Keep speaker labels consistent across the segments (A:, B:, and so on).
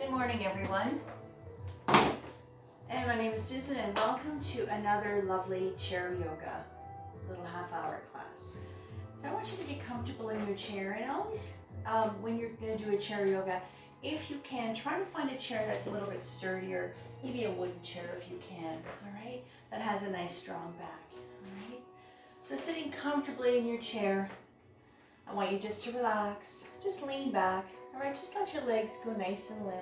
A: Good morning, everyone. And my name is Susan, and welcome to another lovely chair yoga, little half-hour class. So I want you to get comfortable in your chair, and always, when you're going to do a chair yoga, if you can, try to find a chair that's a little bit sturdier, maybe a wooden chair if you can, all right? That has a nice strong back, all right? So sitting comfortably in your chair, I want you just to relax, just lean back, all right? Just let your legs go nice and limp.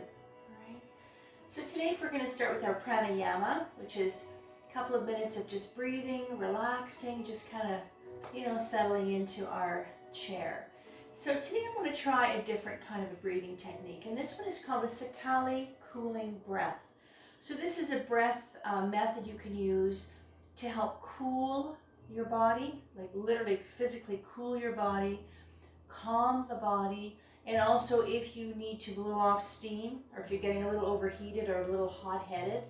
A: So today we're going to start with our pranayama, which is a couple of minutes of just breathing, relaxing, just kind of, settling into our chair. So today I want to try a different kind of a breathing technique, and this one is called the Sitali cooling breath. So this is a breath method you can use to help cool your body, like literally physically cool your body, calm the body. And also if you need to blow off steam, or if you're getting a little overheated or a little hot-headed,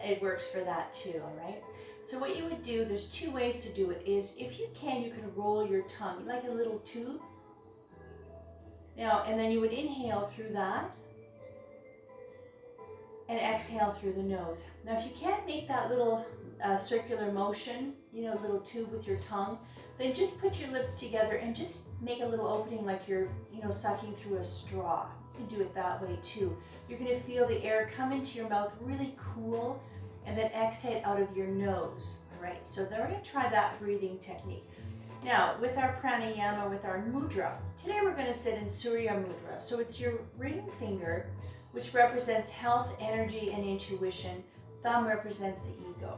A: it works for that too, all right? So what you would do, there's two ways to do it, is if you can roll your tongue like a little tube. Now, and then you would inhale through that and exhale through the nose. Now, if you can't make that little circular motion, little tube with your tongue, then just put your lips together and just make a little opening like you're, sucking through a straw. You can do it that way too. You're going to feel the air come into your mouth really cool and then exhale out of your nose. All right, so then we're going to try that breathing technique. Now, with our pranayama, with our mudra, today we're going to sit in Surya Mudra. So it's your ring finger, which represents health, energy, and intuition. Thumb represents the ego.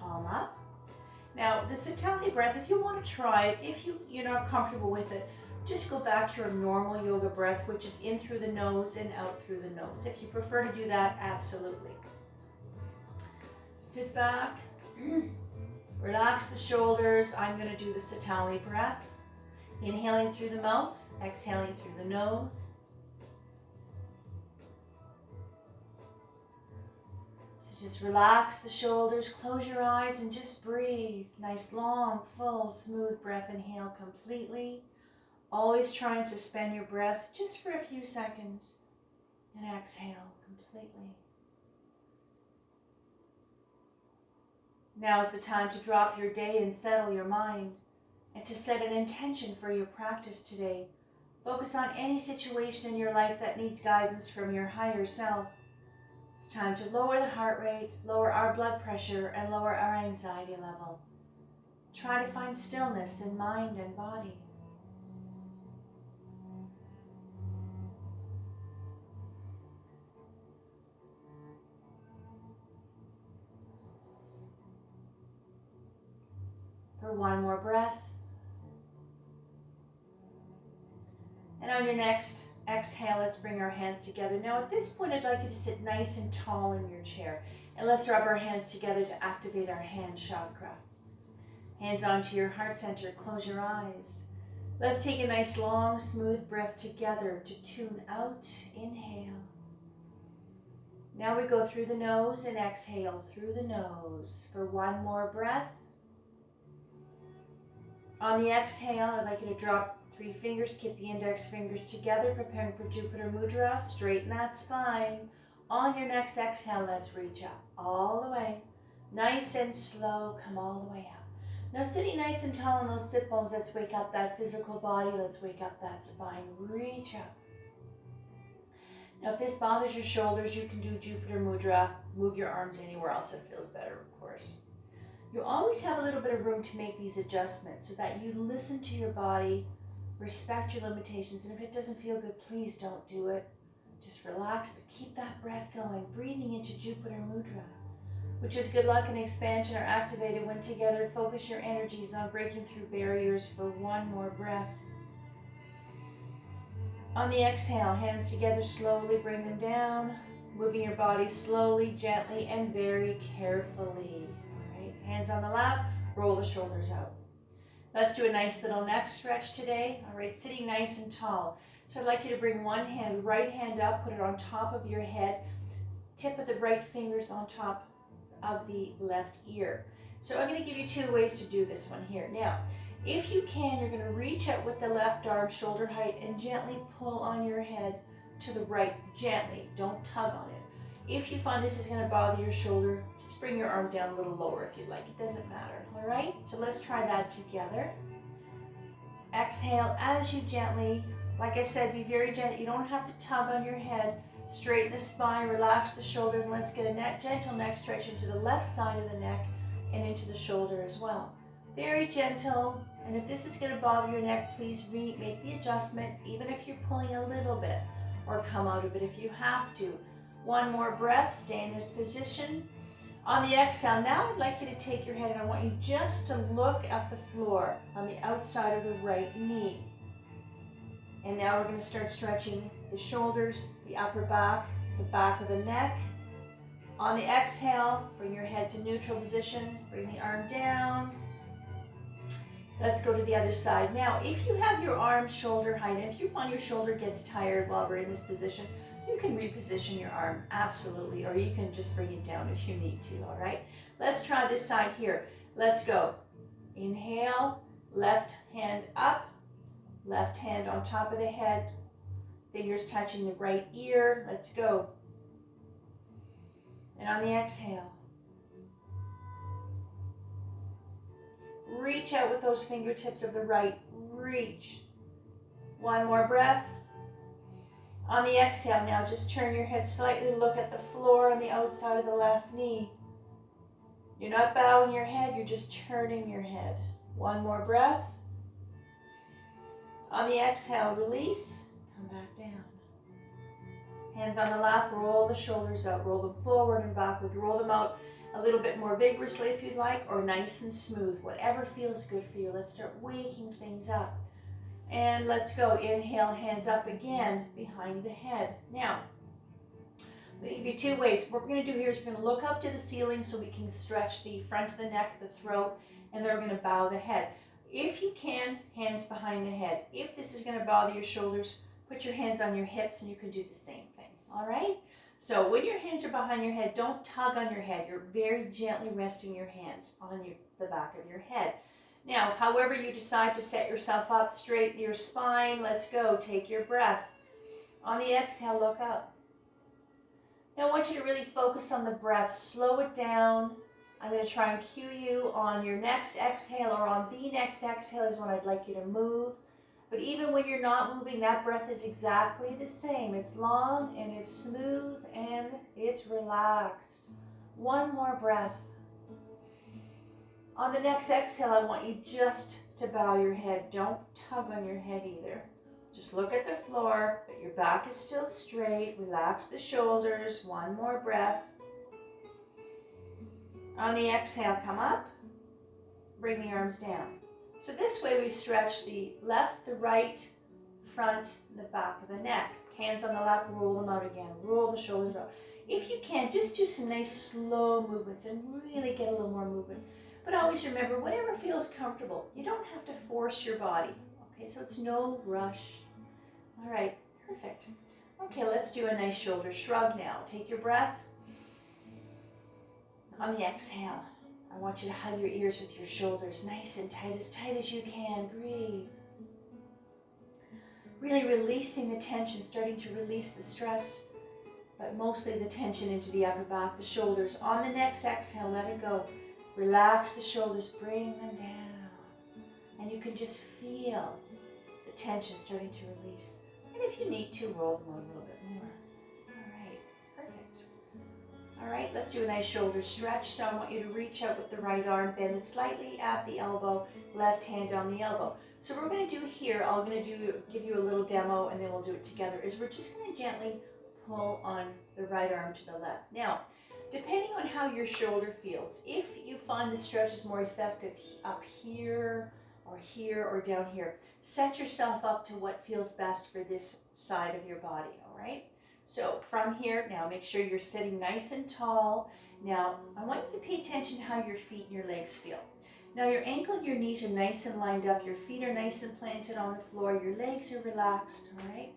A: Palm up. Now, the Sitali breath, if you want to try it, if you're not comfortable with it, just go back to your normal yoga breath, which is in through the nose and out through the nose. If you prefer to do that, absolutely. Sit back, relax the shoulders. I'm going to do the Sitali breath. Inhaling through the mouth, exhaling through the nose. Just relax the shoulders, close your eyes, and just breathe. Nice, long, full, smooth breath. Inhale completely. Always try and suspend your breath just for a few seconds. And exhale completely. Now is the time to drop your day and settle your mind, and to set an intention for your practice today. Focus on any situation in your life that needs guidance from your higher self. It's time to lower the heart rate, lower our blood pressure, and lower our anxiety level. Try to find stillness in mind and body. For one more breath. And on your next exhale, let's bring our hands together. Now at this point, I'd like you to sit nice and tall in your chair. And let's rub our hands together to activate our hand chakra. Hands onto your heart center, close your eyes. Let's take a nice long, smooth breath together to tune out. Inhale. Now we go through the nose and exhale through the nose for one more breath. On the exhale, I'd like you to drop 3 fingers, keep the index fingers together, preparing for Jupiter Mudra. Straighten that spine. On your next exhale, let's reach up all the way. Nice and slow, come all the way up. Now sitting nice and tall on those sit bones, let's wake up that physical body. Let's wake up that spine. Reach up. Now if this bothers your shoulders, you can do Jupiter Mudra. Move your arms anywhere else that feels better, of course. You always have a little bit of room to make these adjustments so that you listen to your body, respect your limitations, and if it doesn't feel good, please don't do it. Just relax, but keep that breath going, breathing into Jupiter Mudra, which is good luck and expansion are activated when together. Focus your energies on breaking through barriers for one more breath. On the exhale, hands together, slowly bring them down, moving your body slowly, gently, and very carefully. All right, hands on the lap, roll the shoulders out. Let's do a nice little neck stretch today. All right, sitting nice and tall. So I'd like you to bring one hand, right hand up, put it on top of your head, tip of the right fingers on top of the left ear. So I'm going to give you 2 ways to do this one here. Now, if you can, you're going to reach out with the left arm, shoulder height, and gently pull on your head to the right gently. Don't tug on it. If you find this is going to bother your shoulder, just bring your arm down a little lower if you'd like. It doesn't matter. All right? So let's try that together. Exhale as you gently, like I said, be very gentle. You don't have to tug on your head. Straighten the spine, relax the shoulders, and let's get a gentle neck stretch into the left side of the neck and into the shoulder as well. Very gentle, and if this is going to bother your neck, please make the adjustment, even if you're pulling a little bit, or come out of it if you have to. One more breath, stay in this position. On the exhale, now I'd like you to take your head and I want you just to look at the floor on the outside of the right knee. And now we're going to start stretching the shoulders, the upper back, the back of the neck. On the exhale, bring your head to neutral position, bring the arm down. Let's go to the other side. Now, if you have your arms shoulder height, and if you find your shoulder gets tired while we're in this position, you can reposition your arm, absolutely, or you can just bring it down if you need to, all right? Let's try this side here. Let's go. Inhale, left hand up, left hand on top of the head, fingers touching the right ear. Let's go. And on the exhale, reach out with those fingertips of the right, reach. One more breath. On the exhale now, just turn your head slightly, look at the floor on the outside of the left knee. You're not bowing your head, you're just turning your head. One more breath. On the exhale, release, come back down. Hands on the lap, roll the shoulders out, roll them forward and backward, roll them out a little bit more vigorously if you'd like, or nice and smooth, whatever feels good for you. Let's start waking things up. And let's go. Inhale, hands up again behind the head. Now, I'm going to give you two ways. What we're going to do here is we're going to look up to the ceiling so we can stretch the front of the neck, the throat, and then we're going to bow the head. If you can, hands behind the head. If this is going to bother your shoulders, put your hands on your hips and you can do the same thing. All right? So when your hands are behind your head, don't tug on your head. You're very gently resting your hands on the back of your head. Now, however you decide to set yourself up, straighten your spine. Let's go. Take your breath. On the exhale, look up. Now, I want you to really focus on the breath. Slow it down. I'm going to try and cue you on your next exhale, or on the next exhale is when I'd like you to move. But even when you're not moving, that breath is exactly the same. It's long and it's smooth and it's relaxed. One more breath. On the next exhale, I want you just to bow your head. Don't tug on your head either. Just look at the floor, but your back is still straight. Relax the shoulders. One more breath. On the exhale, come up. Bring the arms down. So this way we stretch the left, the right, front, and the back of the neck. Hands on the lap, roll them out again. Roll the shoulders out. If you can, just do some nice slow movements and really get a little more movement. But always remember, whatever feels comfortable. You don't have to force your body. Okay, so it's no rush. All right, perfect. Okay, let's do a nice shoulder shrug now. Take your breath. On the exhale, I want you to hug your ears with your shoulders nice and tight as you can. Breathe. Really releasing the tension, starting to release the stress, but mostly the tension into the upper back, the shoulders. On the next exhale, let it go. Relax the shoulders, bring them down. And you can just feel the tension starting to release. And if you need to, roll them out a little bit more. All right, perfect. All right, let's do a nice shoulder stretch. So I want you to reach out with the right arm, bend it slightly at the elbow, left hand on the elbow. So what we're going to do here, I'm going to give you a little demo and then we'll do it together, is we're just going to gently pull on the right arm to the left. Now, depending on how your shoulder feels, if you find the stretch is more effective up here or down here, set yourself up to what feels best for this side of your body, all right? So from here, now make sure you're sitting nice and tall. Now, I want you to pay attention to how your feet and your legs feel. Now, your ankle and your knees are nice and lined up. Your feet are nice and planted on the floor. Your legs are relaxed, all right?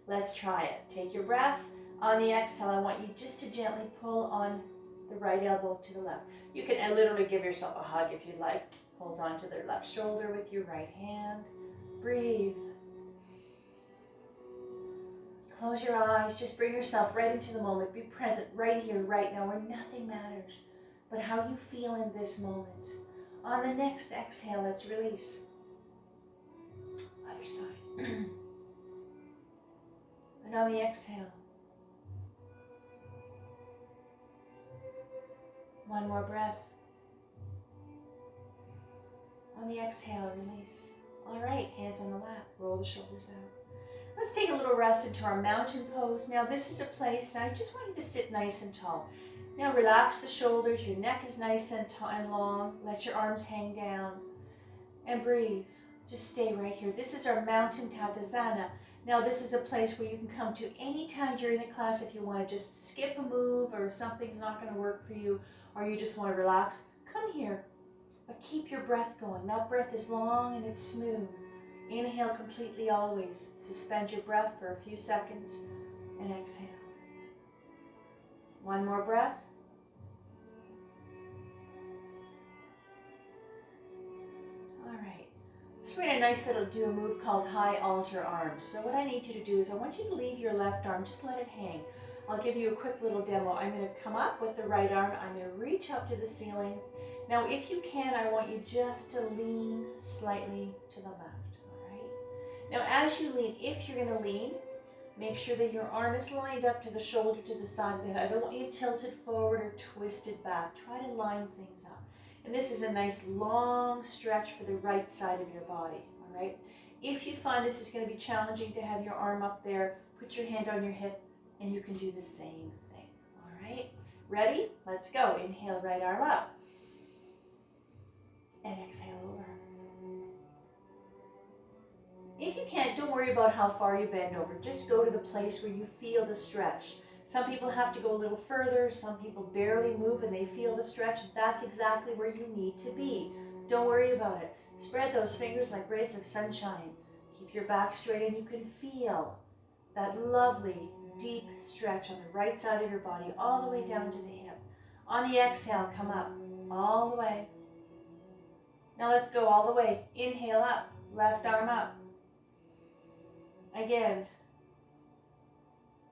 A: Let's try it. Take your breath. On the exhale, I want you just to gently pull on the right elbow to the left. You can literally give yourself a hug if you'd like. Hold on to their left shoulder with your right hand. Breathe. Close your eyes. Just bring yourself right into the moment. Be present right here, right now, where nothing matters but how you feel in this moment. On the next exhale, let's release. Other side. And on the exhale, one more breath. On the exhale, release. All right, hands on the lap. Roll the shoulders out. Let's take a little rest into our mountain pose. Now this is a place, I just want you to sit nice and tall. Now relax the shoulders, your neck is nice and long. Let your arms hang down and breathe. Just stay right here. This is our mountain Tadasana. Now this is a place where you can come to any time during the class if you want to just skip a move or if something's not going to work for you or you just want to relax. Come here, but keep your breath going. That breath is long and it's smooth. Inhale completely always. Suspend your breath for a few seconds and exhale. One more breath. All right. So we're going to do a move called high altar arms. So what I need you to do is I want you to leave your left arm, just let it hang. I'll give you a quick little demo. I'm going to come up with the right arm. I'm going to reach up to the ceiling. Now if you can, I want you just to lean slightly to the left. Now as you lean, if you're going to lean, make sure that your arm is lined up to the shoulder, to the side of the head. I don't want you tilted forward or twisted back. Try to line things up. And this is a nice long stretch for the right side of your body, all right? If you find this is going to be challenging to have your arm up there, put your hand on your hip and you can do the same thing, all right? Ready? Let's go. Inhale, right arm up. And exhale over. If you can't, don't worry about how far you bend over. Just go to the place where you feel the stretch. Some people have to go a little further. Some people barely move and they feel the stretch. That's exactly where you need to be. Don't worry about it. Spread those fingers like rays of sunshine. Keep your back straight and you can feel that lovely deep stretch on the right side of your body all the way down to the hip. On the exhale, come up all the way. Now let's go all the way. Inhale up, left arm up. Again,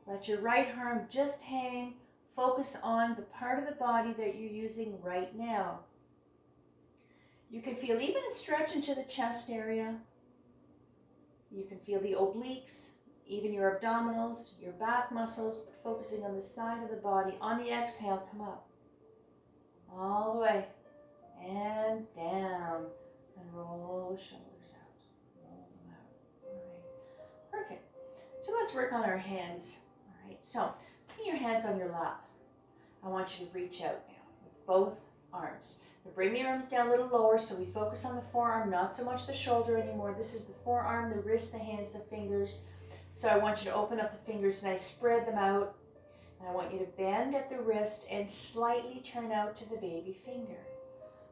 A: let your right arm just hang. Focus on the part of the body that you're using right now. You can feel even a stretch into the chest area. You can feel the obliques, even your abdominals, your back muscles, focusing on the side of the body. On the exhale, come up. All the way. And down. And roll the shoulders out. Perfect. So let's work on our hands. All right, so put your hands on your lap. I want you to reach out now with both arms. Now bring the arms down a little lower so we focus on the forearm, not so much the shoulder anymore. This is the forearm, the wrist, the hands, the fingers. So I want you to open up the fingers and I spread them out. And I want you to bend at the wrist and slightly turn out to the baby finger.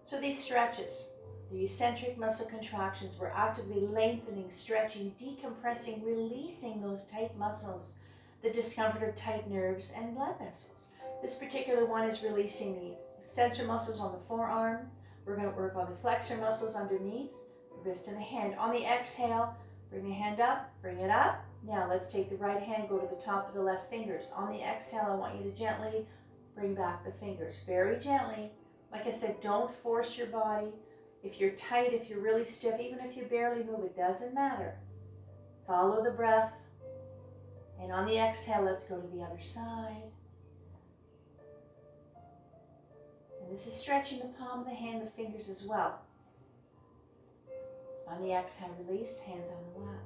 A: So these stretches, the eccentric muscle contractions, we're actively lengthening, stretching, decompressing, releasing those tight muscles, the discomfort of tight nerves and blood vessels. This particular one is releasing the extensor muscles on the forearm. We're going to work on the flexor muscles underneath, the wrist and the hand. On the exhale, bring the hand up, bring it up. Now let's take the right hand, go to the top of the left fingers. On the exhale, I want you to gently bring back the fingers, very gently. Like I said, don't force your body. If you're tight, if you're really stiff, even if you barely move, it doesn't matter. Follow the breath. And on the exhale, let's go to the other side. And this is stretching the palm of the hand, the fingers as well. On the exhale, release, hands on the lap.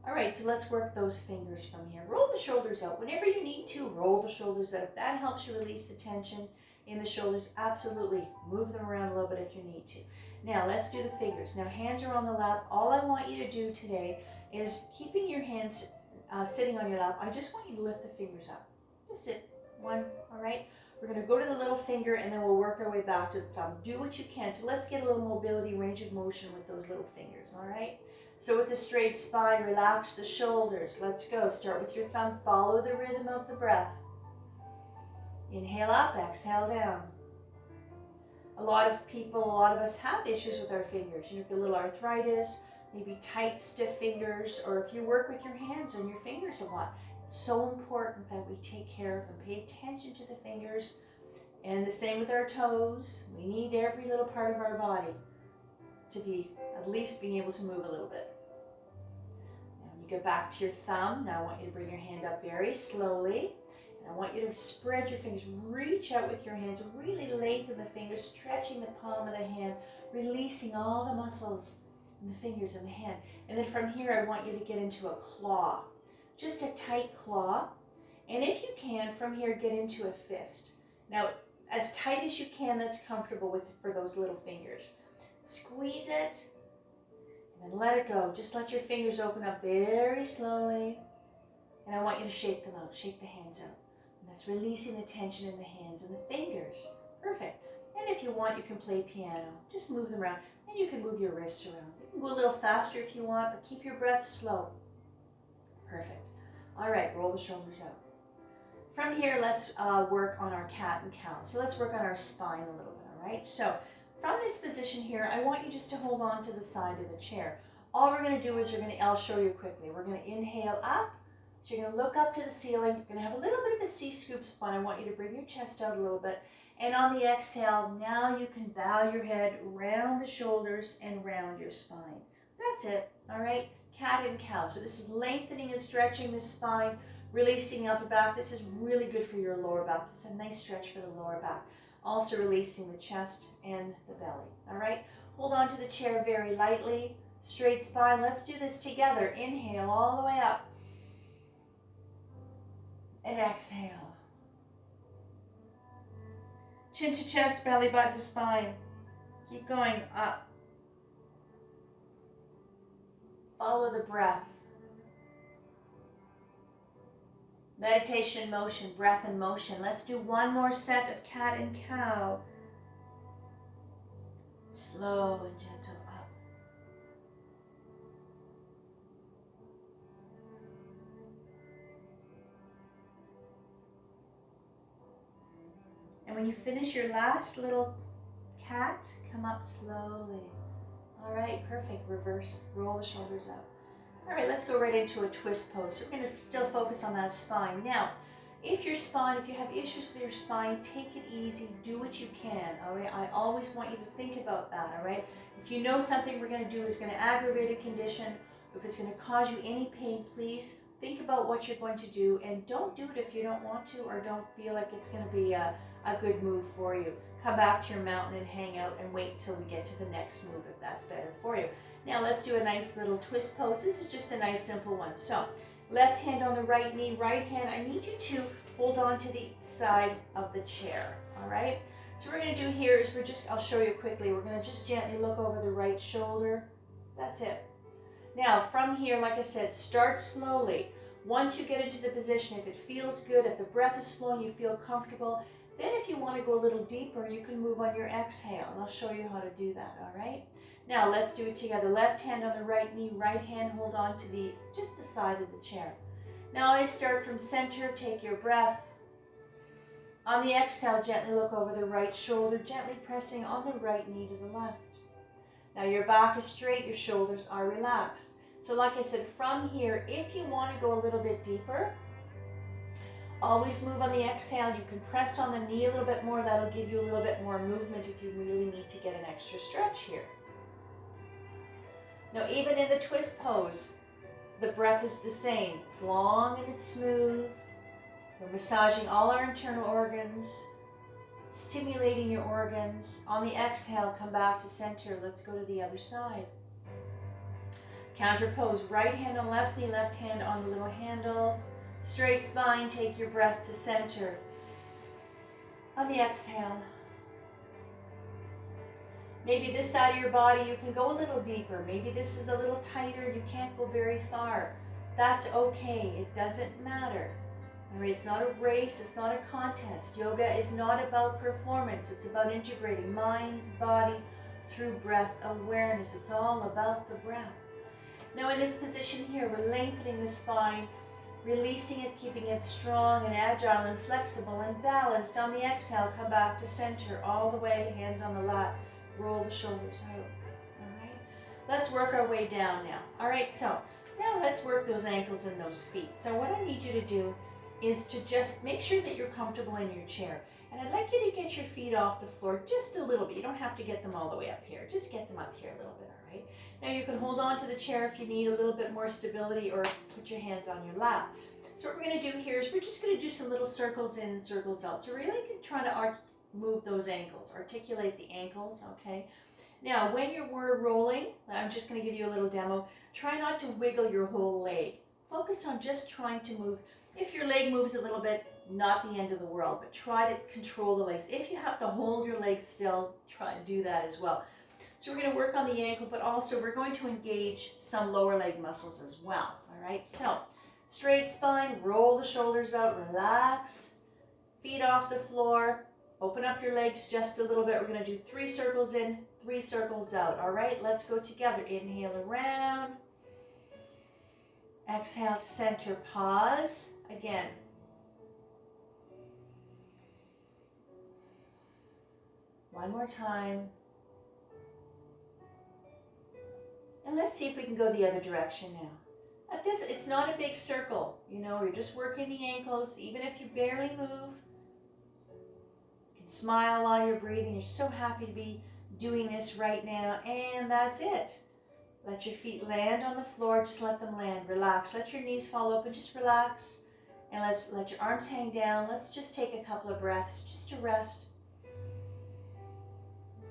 A: All right, so let's work those fingers from here. Roll the shoulders out. Whenever you need to, roll the shoulders out. If that helps you release the tension in the shoulders, absolutely. Move them around a little bit if you need to. Now, let's do the fingers. Now, hands are on the lap. All I want you to do today is keeping your hands sitting on your lap. I just want you to lift the fingers up. Just sit. One, all right? We're going to go to the little finger, and then we'll work our way back to the thumb. Do what you can. So let's get a little mobility, range of motion with those little fingers, all right? So with the straight spine, relax the shoulders. Let's go. Start with your thumb. Follow the rhythm of the breath. Inhale up, exhale down. A lot of us have issues with our fingers. You know, a little arthritis, maybe tight, stiff fingers, or if you work with your hands and your fingers a lot, it's so important that we take care of them. Pay attention to the fingers, and the same with our toes. We need every little part of our body to be at least being able to move a little bit. Now when you go back to your thumb, now I want you to bring your hand up very slowly. And I want you to spread your fingers, reach out with your hands, really lengthen the fingers, stretching the palm of the hand, releasing all the muscles in the fingers and the hand. And then from here, I want you to get into a claw, just a tight claw. And if you can, from here, get into a fist. Now, as tight as you can, that's comfortable with for those little fingers. Squeeze it, and then let it go. Just let your fingers open up very slowly. And I want you to shake them out, shake the hands out. And that's releasing the tension in the hands and the fingers. Perfect. And if you want, you can play piano. Just move them around. And you can move your wrists around. You can go a little faster if you want, but keep your breath slow. Perfect. All right, roll the shoulders out. From here, let's work on our cat and cow. So let's work on our spine a little bit, all right? So from this position here, I want you just to hold on to the side of the chair. All we're gonna do is I'll show you quickly. We're gonna inhale up. So you're gonna look up to the ceiling. You're gonna have a little bit of a C-scoop spine. I want you to bring your chest out a little bit. And on the exhale, now you can bow your head round the shoulders and round your spine. That's it, all right? Cat and cow. So this is lengthening and stretching the spine, releasing upper back. This is really good for your lower back. It's a nice stretch for the lower back. Also releasing the chest and the belly, all right? Hold on to the chair very lightly, straight spine. Let's do this together. Inhale all the way up. And exhale. Chin to chest, belly button to spine. Keep going up. Follow the breath. Meditation motion, breath and motion. Let's do one more set of cat and cow. Slow and gentle up. And when you finish your last little cat, come up slowly. All right, perfect. Reverse, roll the shoulders out. All right, let's go right into a twist pose. So we're going to still focus on that spine. Now, if you have issues with your spine, take it easy, do what you can, all right? I always want you to think about that, all right? If you know something we're going to do is going to aggravate a condition, if it's going to cause you any pain, please think about what you're going to do, and don't do it if you don't want to or don't feel like it's going to be a good move for you. Come back to your mountain and hang out and wait till we get to the next move if that's better for you. Now let's do a nice little twist pose. This is just a nice simple one. So left hand on the right knee, right hand, I need you to hold on to the side of the chair, all right? So what we're gonna do here is I'll show you quickly. We're gonna just gently look over the right shoulder. That's it. Now from here, like I said, start slowly. Once you get into the position, if it feels good, if the breath is flowing, you feel comfortable, then if you wanna go a little deeper, you can move on your exhale, and I'll show you how to do that, all right? Now let's do it together. Left hand on the right knee, right hand hold on to just the side of the chair. Now I start from center, take your breath. On the exhale, gently look over the right shoulder, gently pressing on the right knee to the left. Now your back is straight, your shoulders are relaxed. So like I said, from here, if you want to go a little bit deeper, always move on the exhale. You can press on the knee a little bit more. That'll give you a little bit more movement if you really need to get an extra stretch here. Now, even in the twist pose, the breath is the same. It's long and it's smooth. We're massaging all our internal organs, stimulating your organs. On the exhale, come back to center. Let's go to the other side. Counter pose, right hand on left knee, left hand on the little handle. Straight spine, take your breath to center. On the exhale, maybe this side of your body, you can go a little deeper. Maybe this is a little tighter, you can't go very far. That's okay, it doesn't matter. All right, it's not a race, it's not a contest. Yoga is not about performance, it's about integrating mind, body, through breath awareness. It's all about the breath. Now in this position here, we're lengthening the spine, releasing it, keeping it strong and agile and flexible and balanced. On the exhale, come back to center all the way, hands on the lap. Roll the shoulders out, all right? Let's work our way down now. All right, so now let's work those ankles and those feet. So what I need you to do is to just make sure that you're comfortable in your chair. And I'd like you to get your feet off the floor just a little bit. You don't have to get them all the way up here. Just get them up here a little bit, all right? Now you can hold on to the chair if you need a little bit more stability, or put your hands on your lap. So what we're going to do here is we're just going to do some little circles in and circles out. So really trying to move those ankles, articulate the ankles, okay? Now when we're rolling, I'm just going to give you a little demo. Try not to wiggle your whole leg. Focus on just trying to move. If your leg moves a little bit, not the end of the world, but try to control the legs. If you have to hold your legs still, try to do that as well. So we're going to work on the ankle, but also we're going to engage some lower leg muscles as well. All right, so straight spine, roll the shoulders out, relax, feet off the floor, open up your legs just a little bit. We're going to do 3 circles in, 3 circles out. All right, let's go together. Inhale around. Exhale to center, pause. Again. One more time. And let's see if we can go the other direction now. At this, it's not a big circle, you know, you're just working the ankles. Even if you barely move, you can smile while you're breathing. You're so happy to be doing this right now. And that's it. Let your feet land on the floor. Just let them land. Relax. Let your knees fall open. Just relax. And let's let your arms hang down. Let's just take a couple of breaths just to rest.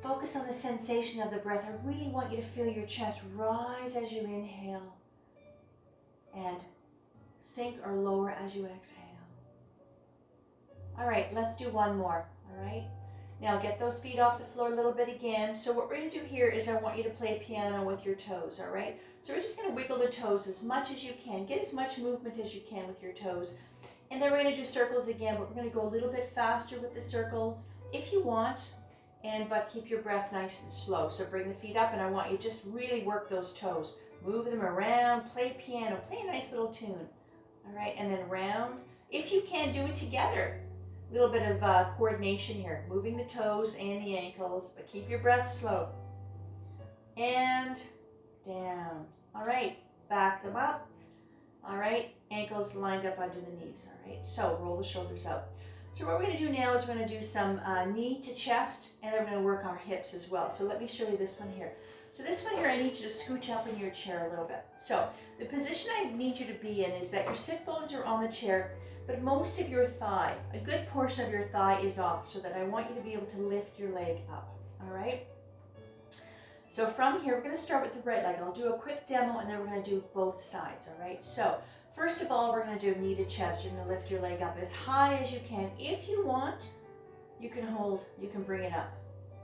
A: Focus on the sensation of the breath. I really want you to feel your chest rise as you inhale and sink or lower as you exhale. All right, let's do one more, all right? Now get those feet off the floor a little bit again. So what we're going to do here is I want you to play a piano with your toes, all right? So we're just going to wiggle the toes as much as you can. Get as much movement as you can with your toes. And then we're going to do circles again, but we're going to go a little bit faster with the circles if you want. But keep your breath nice and slow. So bring the feet up, and I want you to just really work those toes. Move them around, play piano, play a nice little tune. All right, and then round. If you can, do it together. A little bit of coordination here. Moving the toes and the ankles, but keep your breath slow. And down. All right, back them up. All right, ankles lined up under the knees. All right, so roll the shoulders out. So what we're going to do now is we're going to do some knee to chest, and then we're going to work our hips as well. So let me show you this one here. So this one here, I need you to scooch up in your chair a little bit. So the position I need you to be in is that your sit bones are on the chair, but most of your thigh, a good portion of your thigh is off, so that I want you to be able to lift your leg up, all right? So from here, we're going to start with the right leg. I'll do a quick demo, and then we're going to do both sides, all right? So first of all, we're going to do knee to chest. You're going to lift your leg up as high as you can. If you want, you can hold, you can bring it up,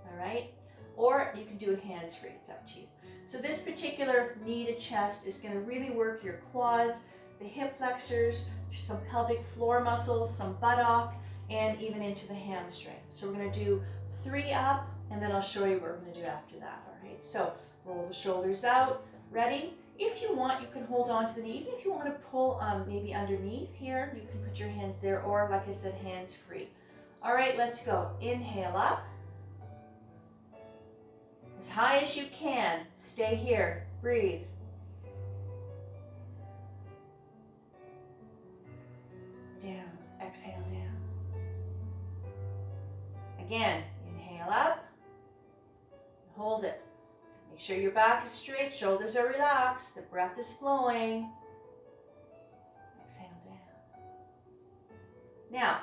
A: all right? Or you can do it hands-free, it's up to you. So this particular knee to chest is going to really work your quads, the hip flexors, some pelvic floor muscles, some buttock, and even into the hamstring. So we're going to do 3 up, and then I'll show you what we're going to do after that, all right? So roll the shoulders out, ready? If you want, you can hold on to the knee. Even if you want to pull maybe underneath here, you can put your hands there, or like I said, hands free. All right, let's go. Inhale up. As high as you can. Stay here. Breathe. Down. Exhale down. Again, inhale up. Hold it. Make sure your back is straight, shoulders are relaxed, the breath is flowing. Exhale down. Now,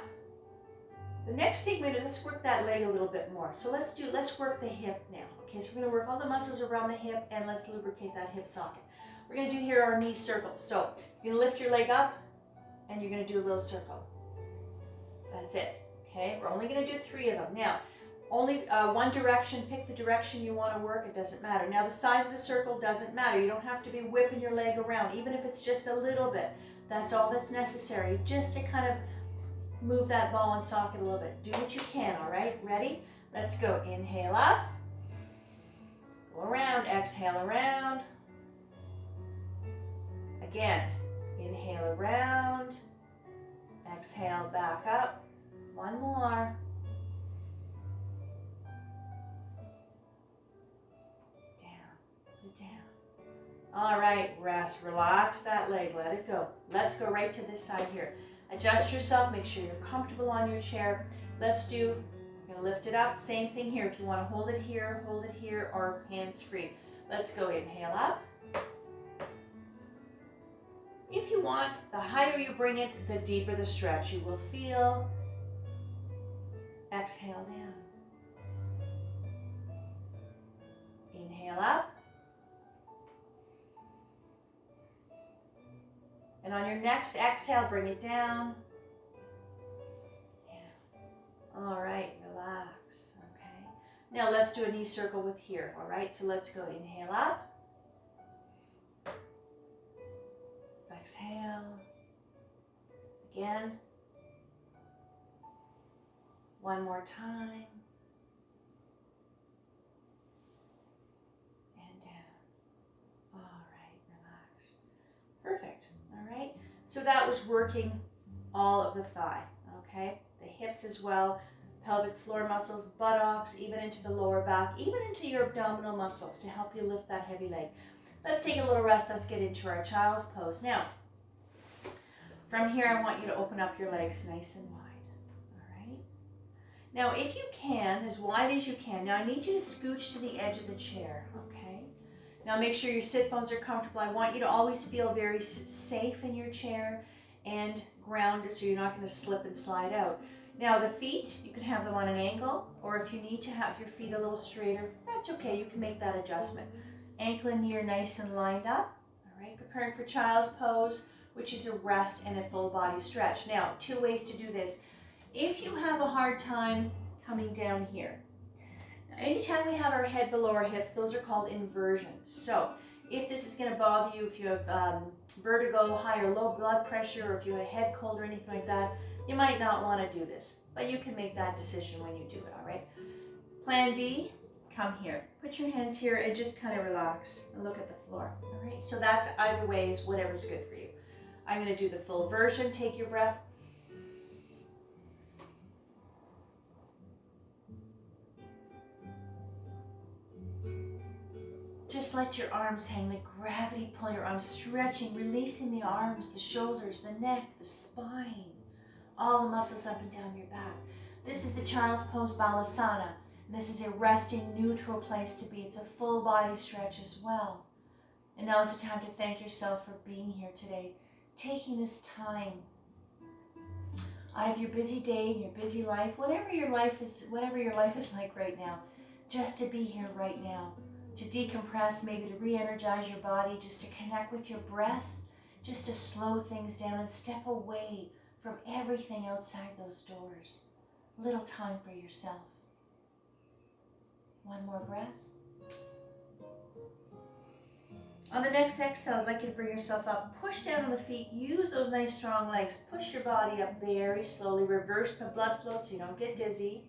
A: the next thing let's work that leg a little bit more. So let's work the hip now. Okay, so we're gonna work all the muscles around the hip, and let's lubricate that hip socket. We're gonna do here our knee circles. So you're gonna lift your leg up, and you're gonna do a little circle. That's it, okay? We're only gonna do 3 of them. Now, only one direction. Pick the direction you want to work. It doesn't matter. Now, the size of the circle doesn't matter. You don't have to be whipping your leg around, even if it's just a little bit. That's all that's necessary, just to kind of move that ball and socket a little bit. Do what you can, all right? Ready? Let's go. Inhale up. Go around. Exhale around. Again. Inhale around. Exhale back up. One more. Down. All right, rest. Relax that leg. Let it go. Let's go right to this side here. Adjust yourself. Make sure you're comfortable on your chair. Let's do, I'm going to lift it up. Same thing here. If you want to hold it here, or hands free. Let's go. Inhale up. If you want, the higher you bring it, the deeper the stretch you will feel. Exhale down. Inhale up. And on your next exhale, bring it down. Yeah. All right, relax. Okay. Now let's do a knee circle with here. All right, so let's go. Inhale up. Exhale. Again. One more time. And down. All right, relax. Perfect. All right. So that was working all of the thigh. Okay. The hips as well. Pelvic floor muscles, buttocks, even into the lower back, even into your abdominal muscles to help you lift that heavy leg. Let's take a little rest. Let's get into our child's pose. Now, from here, I want you to open up your legs nice and wide. All right. Now, if you can, as wide as you can. Now, I need you to scooch to the edge of the chair. Okay. Now, make sure your sit bones are comfortable. I want you to always feel very safe in your chair and grounded, so you're not going to slip and slide out. Now, the feet, you can have them on an angle, or if you need to have your feet a little straighter, that's okay. You can make that adjustment. Ankle and knee are nice and lined up. All right, preparing for child's pose, which is a rest and a full body stretch. Now, 2 ways to do this. If you have a hard time coming down here, now, anytime we have our head below our hips, those are called inversions. So if this is going to bother you, if you have vertigo, high or low blood pressure, or if you have a head cold or anything like that, you might not want to do this, but you can make that decision when you do it, all right? Plan B, come here. Put your hands here and just kind of relax and look at the floor, all right? So that's either way, is whatever's good for you. I'm going to do the full version. Take your breath. Just let your arms hang, let gravity pull your arms, stretching, releasing the arms, the shoulders, the neck, the spine, all the muscles up and down your back. This is the child's pose, Balasana, and this is a resting, neutral place to be. It's a full body stretch as well. And now is the time to thank yourself for being here today, taking this time out of your busy day and your busy life, whatever your life is like right now, just to be here right now, to decompress, maybe to re-energize your body, just to connect with your breath, just to slow things down and step away from everything outside those doors. A little time for yourself. One more breath. On the next exhale, I'd like you to bring yourself up. Push down on the feet. Use those nice strong legs. Push your body up very slowly. Reverse the blood flow so you don't get dizzy.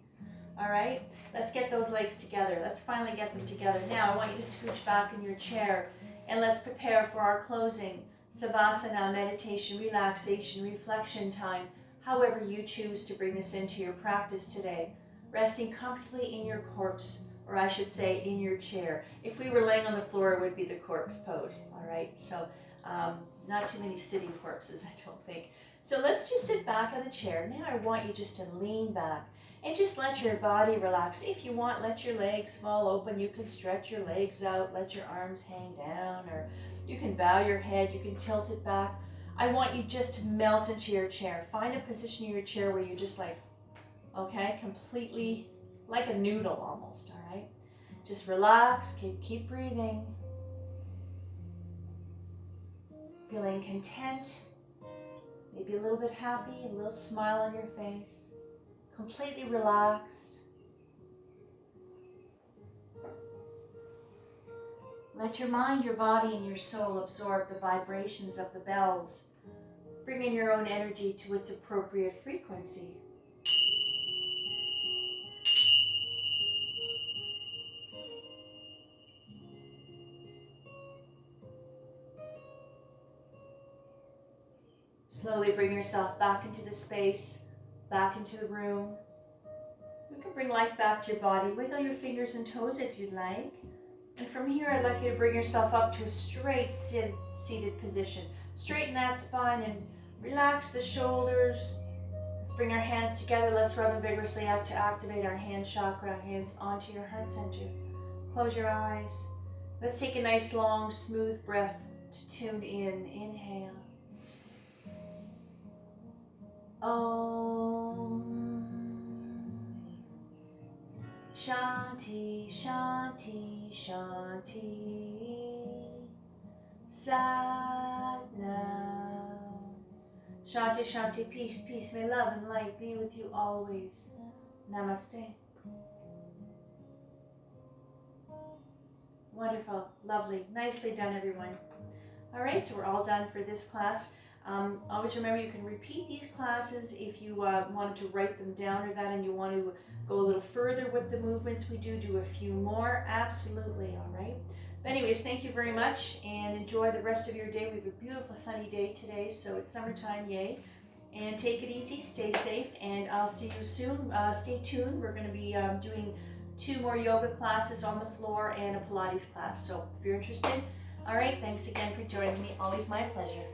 A: All right? Let's get those legs together. Let's finally get them together. Now, I want you to scooch back in your chair and let's prepare for our closing Savasana, meditation, relaxation, reflection time, however you choose to bring this into your practice today. Resting comfortably in your corpse, or I should say in your chair. If we were laying on the floor, it would be the corpse pose, all right? So not too many sitting corpses, I don't think. So let's just sit back on the chair. Now I want you just to lean back and just let your body relax. If you want, let your legs fall open. You can stretch your legs out, let your arms hang down, or you can bow your head, you can tilt it back. I want you just to melt into your chair. Find a position in your chair where you just okay, completely like a noodle almost, all right? Just relax, keep breathing. Feeling content, maybe a little bit happy, a little smile on your face. Completely relaxed. Let your mind, your body, and your soul absorb the vibrations of the bells, bringing your own energy to its appropriate frequency. Slowly bring yourself back into the space, back into the room. You can bring life back to your body. Wiggle your fingers and toes if you'd like. And from here, I'd like you to bring yourself up to a straight seated position. Straighten that spine and relax the shoulders. Let's bring our hands together. Let's rub them vigorously up to activate our hand chakra. Hands onto your heart center. Close your eyes. Let's take a nice, long, smooth breath to tune in. Inhale. Om. Shanti, Shanti, Shanti. Sat Nam. Shanti, Shanti, peace, peace. May love and light be with you always. Namaste. Wonderful, lovely, nicely done, everyone. All right, so we're all done for this class. Always remember you can repeat these classes if you wanted to write them down or that, and you want to go a little further with the movements we do a few more, absolutely, all right? But anyways, thank you very much, and enjoy the rest of your day. We have a beautiful sunny day today, so it's summertime, yay. And take it easy, stay safe, and I'll see you soon. Stay tuned. We're going to be doing 2 more yoga classes on the floor and a Pilates class, so if you're interested. All right, thanks again for joining me. Always my pleasure.